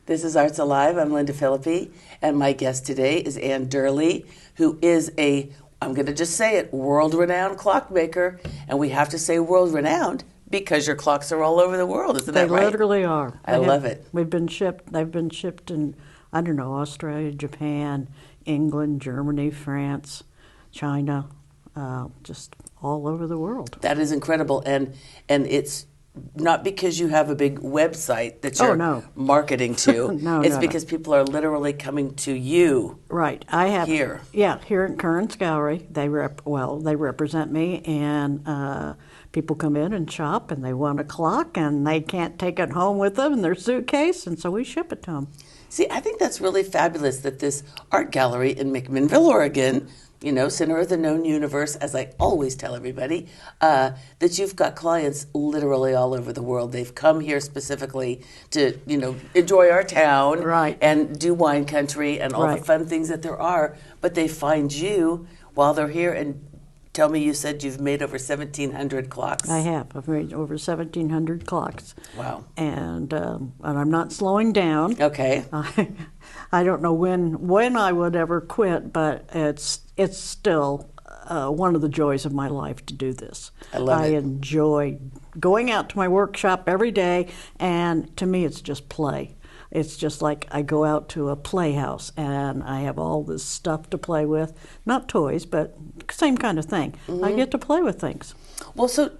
This is Arts Alive. I'm Lynda Phillippi, and my guest today is Ann Durley, who is I'm going to just say it, world-renowned clockmaker. And we have to say world-renowned because your clocks are all over the world. Isn't that right? They literally are. I love it. They've been shipped in, Australia, Japan, England, Germany, France, China, just all over the world. That is incredible. And it's not because you have a big website that you're marketing to. It's because people are literally coming to you. Right. I have here. Yeah, here at Currents Gallery. They represent me, and people come in and shop, and they want a clock, and they can't take it home with them in their suitcase, and so we ship it to them. See, I think that's really fabulous that this art gallery in McMinnville, Oregon, center of the known universe, as I always tell everybody, that you've got clients literally all over the world. They've come here specifically to, enjoy our town, right, and do wine country and all the fun things that there are, but they find you while they're here. And tell me, you said you've made over 1,700 clocks. I have. I've made over 1,700 clocks. Wow. And I'm not slowing down. Okay. I don't know when I would ever quit, but it's still one of the joys of my life to do this. I love it. I enjoy going out to my workshop every day, and to me it's just play. It's just like I go out to a playhouse and I have all this stuff to play with. Not toys, but same kind of thing. Mm-hmm. I get to play with things. Well, so,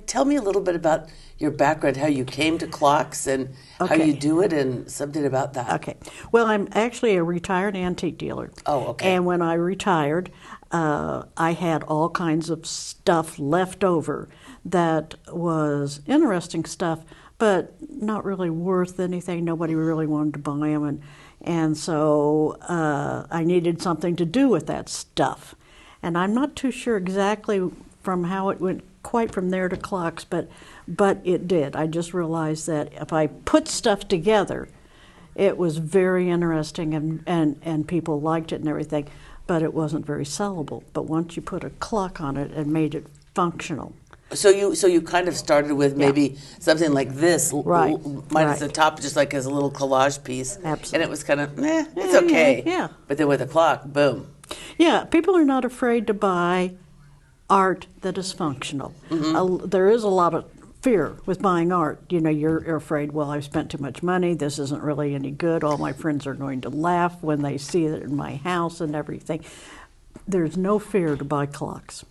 tell me a little bit about your background, how you came to clocks and how you do it, and something about that. Okay. Well, I'm actually a retired antique dealer. Oh, okay. And when I retired, I had all kinds of stuff left over that was interesting stuff, but not really worth anything. Nobody really wanted to buy them. And so I needed something to do with that stuff. And I'm not too sure exactly from how it went quite from there to clocks, but it did. I just realized that if I put stuff together, it was very interesting and people liked it and everything, but it wasn't very sellable. But once you put a clock on it and made it functional. So you kind of started with maybe something like this, minus the top, just like as a little collage piece. Absolutely. And it was kind of, it's okay. Yeah. But then with a clock, boom. Yeah, people are not afraid to buy art that is functional. Mm-hmm. There is a lot of fear with buying art. You're afraid, well, I've spent too much money, this isn't really any good, all my friends are going to laugh when they see it in my house and everything. There's no fear to buy clocks.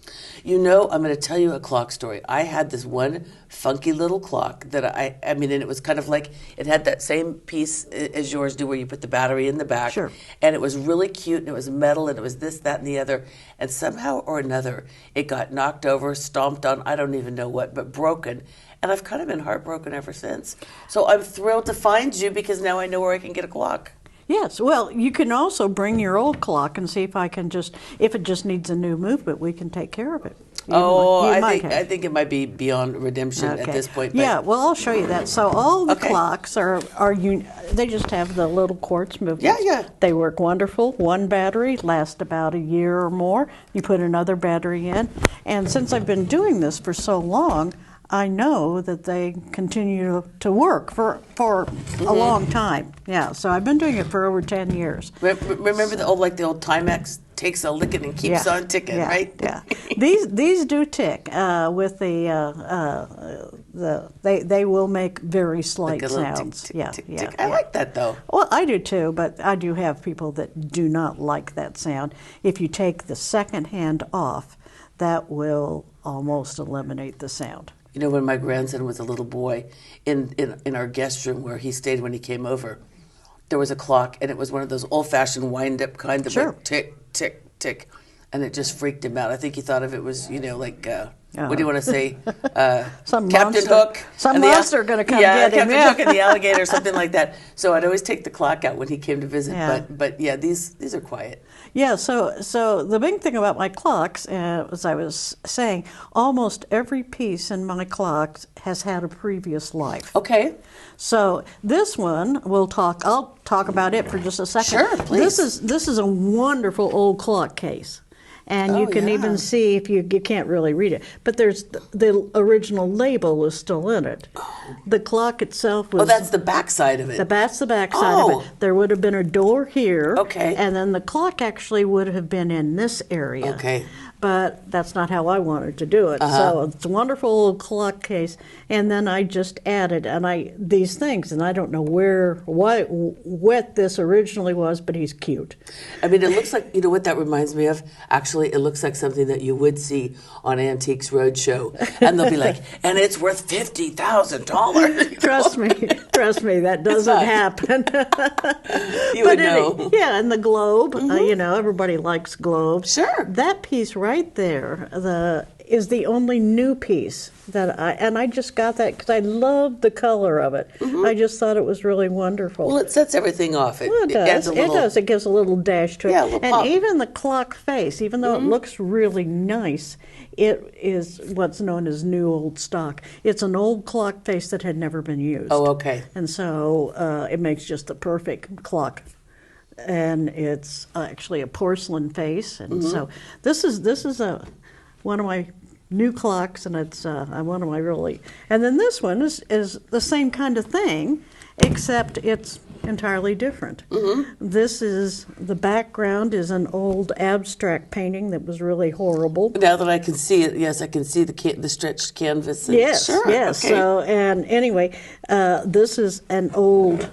I'm going to tell you a clock story. I had this one funky little clock that and it was kind of like, it had that same piece as yours do where you put the battery in the back. Sure. And it was really cute, and it was metal, and it was this, that, and the other. And somehow or another, it got knocked over, stomped on, I don't even know what, but broken. And I've kind of been heartbroken ever since. So I'm thrilled to find you because now I know where I can get a clock. Yes, well, you can also bring your old clock and see if it just needs a new movement, we can take care of it. I think it might be beyond redemption at this point. But. Yeah, well, I'll show you that. So all the clocks they just have the little quartz movements. Yeah. They work wonderful. One battery lasts about a year or more. You put another battery in. And since I've been doing this for so long, I know that they continue to work for a long time. Yeah, so I've been doing it for over 10 years. Remember the old Timex takes a licking and keeps on ticking, right? Yeah. These do tick with they will make very slight sounds. Tick. I like that though. Well, I do too, but I do have people that do not like that sound. If you take the second hand off, that will almost eliminate the sound. When my grandson was a little boy, in our guest room where he stayed when he came over, there was a clock, and it was one of those old-fashioned wind-up kind of like tick, tick, tick, and it just freaked him out. I think he thought of it was, like what do you want to say? Some Captain monster. Hook. Some and the monster going to come get him. Captain Hook and the alligator, something like that. So I'd always take the clock out when he came to visit. Yeah. But yeah, these are quiet. Yeah, so the big thing about my clocks, as I was saying, almost every piece in my clocks has had a previous life. Okay. So this one, I'll talk about it for just a second. Sure, please. This is a wonderful old clock case. And you can even see, if you can't really read it, but there's the original label is still in it. The clock itself was... Oh, that's the back side of it. That's the back side of it. There would have been a door here. Okay. And then the clock actually would have been in this area. Okay. But that's not how I wanted to do it. So it's a wonderful old clock case. And then I just added these things, and I don't know what this originally was, but he's cute. I mean, it looks like, you know what that reminds me of? Actually, it looks like something that you would see on Antiques Roadshow. And they'll be like, and it's worth $50,000. Trust me, that doesn't happen. You would know. Yeah, and the globe, everybody likes globes. Sure. That piece right there is the only new piece that I just got that because I loved the color of it. I just thought it was really wonderful. Well, it sets everything off. It does. It does. It gives a little dash to it. Yeah, a little and pop. even the clock face, even though it looks really nice, it is what's known as new old stock. It's an old clock face that had never been used. Oh, okay. And so it makes just the perfect clock. And it's actually a porcelain face. And so this is one of my new clocks, and it's one of my really... And then this one is the same kind of thing, except it's entirely different. This is... The background is an old abstract painting that was really horrible. Now that I can see it, yes, I can see the stretched canvas. And Yes, sure, yes. okay. So, and anyway, this is an old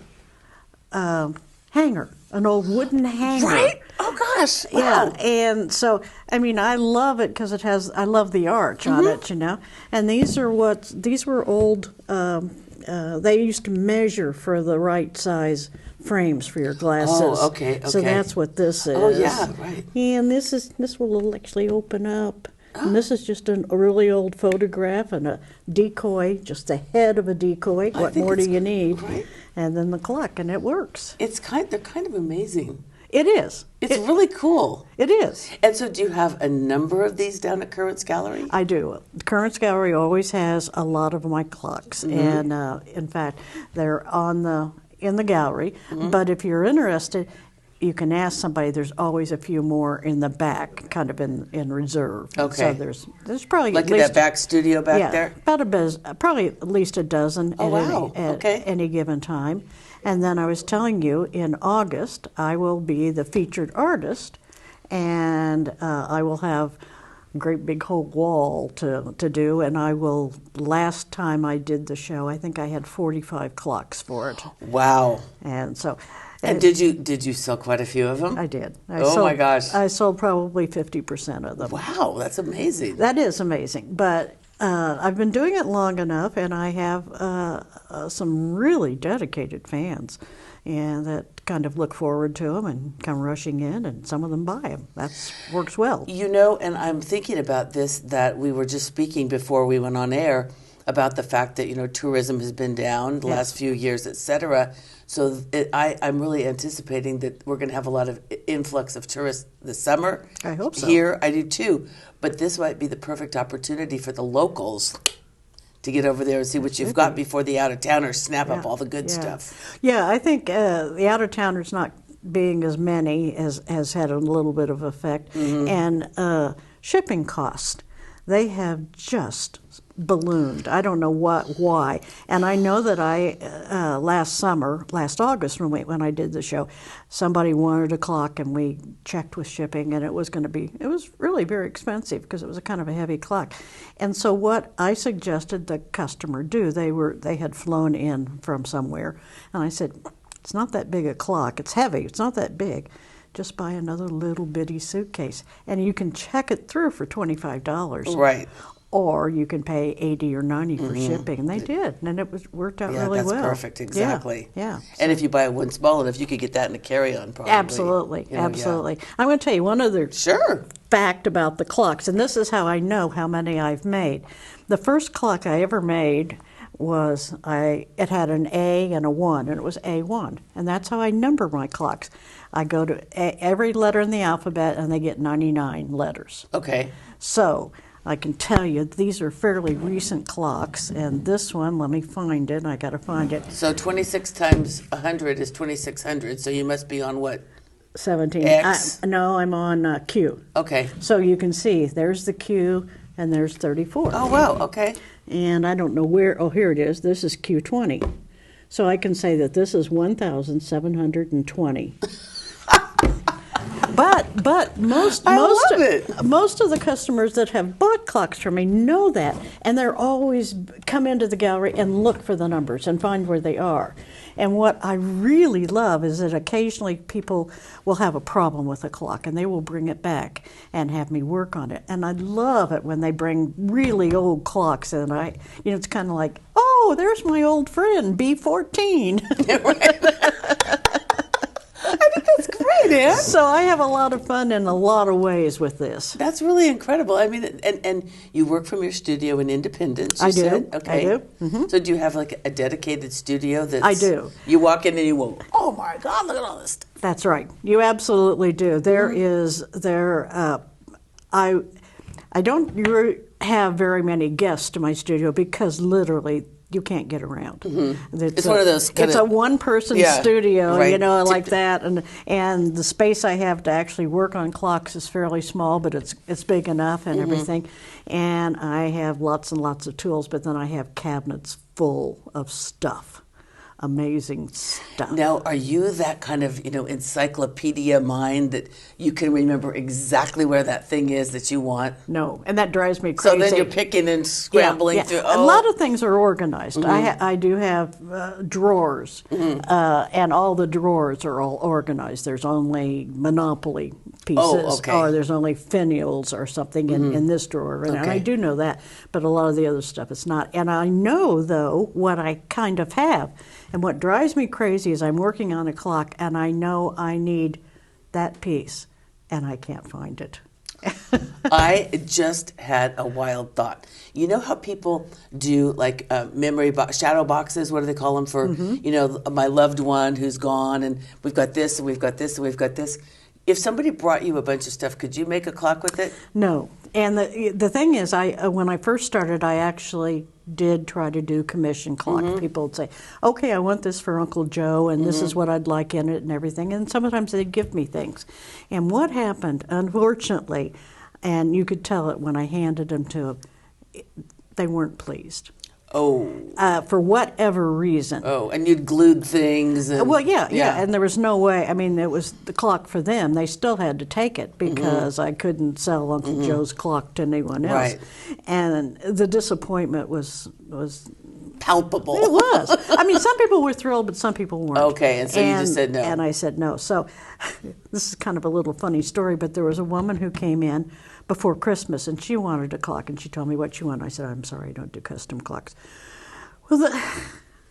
hanger, an old wooden hanger. Right? Oh, gosh. Wow. Yeah, and so, I mean, I love it because I love the arch on it, And these were old, they used to measure for the right size frames for your glasses. Oh, okay. So that's what this is. Oh, yeah, right. And this will actually open up. And this is just a really old photograph and a decoy, just the head of a decoy. What more do you need? Right. And then the clock, and it works. They're kind of amazing. It is. It's really cool. It is. And so do you have a number of these down at Currents Gallery? I do. Currents Gallery always has a lot of my clocks. And in fact, they're in the gallery. But if you're interested, you can ask somebody. There's always a few more in the back, kind of in reserve. Okay. So there's probably Like at in least that back studio back there? about probably at least a dozen at any given time. And then I was telling you, in August, I will be the featured artist, and I will have a great big whole wall to do, and last time I did the show, I think I had 45 clocks for it. Wow. And so... And did you sell quite a few of them? I did. My gosh. I sold probably 50% of them. Wow, that's amazing. That is amazing. But I've been doing it long enough, and I have some really dedicated fans, and that kind of look forward to them and come rushing in, and some of them buy them. That works well. And I'm thinking about this, that we were just speaking before we went on air about the fact that, tourism has been down the last few years, et cetera. So I'm really anticipating that we're going to have a lot of influx of tourists this summer. I hope so. Here, I do too. But this might be the perfect opportunity for the locals to get over there and see what you've got before the out-of-towners snap up all the good stuff. Yeah, I think the out-of-towners not being as many has had a little bit of effect. And shipping costs, they have just ballooned. I don't know why. And I know that last August when I did the show, somebody wanted a clock, and we checked with shipping, and it was really very expensive because it was a kind of a heavy clock. And so what I suggested the customer do, they had flown in from somewhere, and I said, it's not that big a clock. It's heavy. It's not that big. Just buy another little bitty suitcase, and you can check it through for $25. Right. Or you can pay $80 or $90 for shipping, and they did, and it worked out really well. Yeah, that's perfect, exactly. Yeah. And if you buy one small enough, you could get that in a carry-on, probably. Absolutely. I'm going to tell you one other fact about the clocks, and this is how I know how many I've made. The first clock I ever made was it had an A and a 1, and it was A1, and that's how I number my clocks. I go to every letter in the alphabet, and they get 99 letters. Okay. So I can tell you these are fairly recent clocks, and this one, let me find it. I got to find it. So 26 times 100 is 2600. So you must be on what? 17. X? No, I'm on Q. Okay. So you can see there's the Q, and there's 34. Oh, wow. Okay. And I don't know where. Oh, here it is. This is Q20. So I can say that this is 1,720. But most of the customers that have bought clocks from me know that, and they're always come into the gallery and look for the numbers and find where they are. And what I really love is that occasionally people will have a problem with a clock, and they will bring it back and have me work on it. And I love it when they bring really old clocks, and it's kind of like, oh, there's my old friend B14. I think that's great, Ann. So I have a lot of fun in a lot of ways with this. That's really incredible. I mean, and you work from your studio in Independence, you said? Okay. I do. Mm-hmm. So do you have like a dedicated studio that's... I do. You walk in and you go, oh my God, look at all this stuff. That's right. You absolutely do. I don't have very many guests to my studio because literally you can't get around. Mm-hmm. It's one of those. It's a one-person studio, right. Like that, and the space I have to actually work on clocks is fairly small, but it's big enough and everything. And I have lots and lots of tools, but then I have cabinets full of stuff. Amazing stuff. Now, are you that kind of, encyclopedia mind that you can remember exactly where that thing is that you want? No, and that drives me crazy. So then you're picking and scrambling through. A lot of things are organized. I do have drawers, and all the drawers are all organized. There's only Monopoly pieces, or there's only finials or something in this drawer, and I do know that, but a lot of the other stuff it's not. And I know, though, what I kind of have. And what drives me crazy is I'm working on a clock, and I know I need that piece, and I can't find it. I just had a wild thought. You know how people do like shadow boxes? What do they call them for, my loved one who's gone, and we've got this, and we've got this, and we've got this. If somebody brought you a bunch of stuff, could you make a clock with it? No. And the thing is, when I first started, I actually did try to do commission clocks. People would say, okay, I want this for Uncle Joe, and this is what I'd like in it and everything. And sometimes they'd give me things. And what happened, unfortunately, and you could tell it when I handed them to them, they weren't pleased. Oh. For whatever reason. Oh, and you'd glued things. And, yeah, and there was no way. I mean, it was the clock for them. They still had to take it because I couldn't sell Uncle Joe's clock to anyone else. Right. And the disappointment was palpable. It was. I mean, some people were thrilled, but some people weren't. Okay, and so you just said no. And I said no. So this is kind of a little funny story, but there was a woman who came in before Christmas, and she wanted a clock, and she told me what she wanted. I said, I'm sorry, I don't do custom clocks. Well,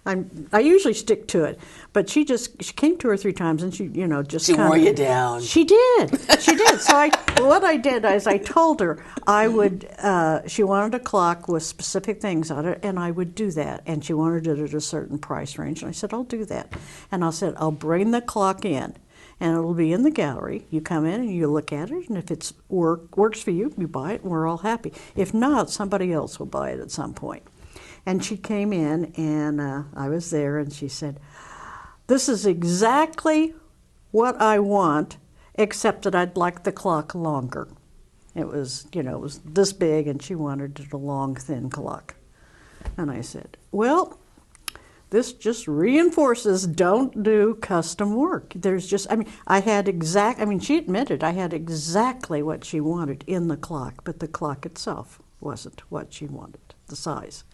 I usually stick to it, but she came 2 or 3 times, and she wore you down. She did. So what I did is I told her I would. She wanted a clock with specific things on it, and I would do that. And she wanted it at a certain price range, and I said, I'll do that. And I said, I'll bring the clock in, and it'll be in the gallery. You come in and you look at it, and if it's works for you, you buy it, and we're all happy. If not, somebody else will buy it at some point. And she came in, and I was there, and she said, this is exactly what I want, except that I'd like the clock longer. It was this big, and she wanted it a long, thin clock. And I said, well, this just reinforces don't do custom work. She admitted I had exactly what she wanted in the clock, but the clock itself wasn't what she wanted, the size.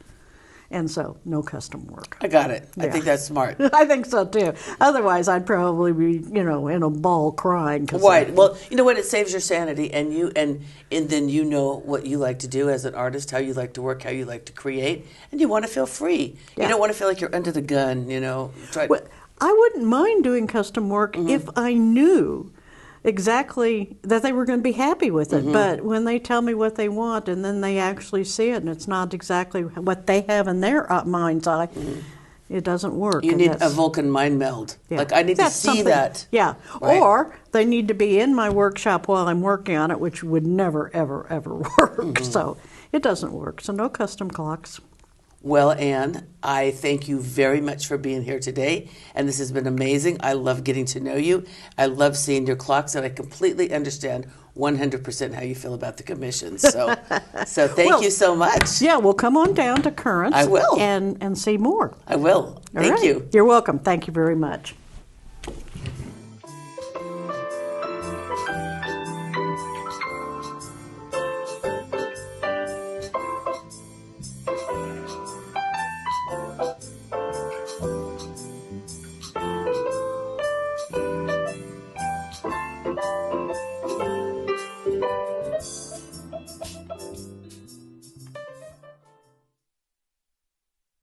And so, no custom work. I got it. Yeah. I think that's smart. I think so, too. Otherwise, I'd probably be, in a ball crying. Right. Well, you know what? It saves your sanity, and then you know what you like to do as an artist, how you like to work, how you like to create, and you want to feel free. Yeah. You don't want to feel like you're under the gun, Well, I wouldn't mind doing custom work if I knew exactly that they were going to be happy with it. But when they tell me what they want and then they actually see it and it's not exactly what they have in their mind's eye, it doesn't work. You And need a that's- Vulcan mind meld. yeah. Like, I need to That's see something- that. Yeah. Right. Or they need to be in my workshop while I'm working on it, which would never, ever, ever work. So it doesn't work. So no custom clocks. Well, Ann, I thank you very much for being here today, and this has been amazing. I love getting to know you. I love seeing your clocks, and I completely understand 100% how you feel about the commissions. So, thank you so much. Yeah, well, come on down to Currents. I will. And see more. I will. All Thank right. you. You're welcome. Thank you very much.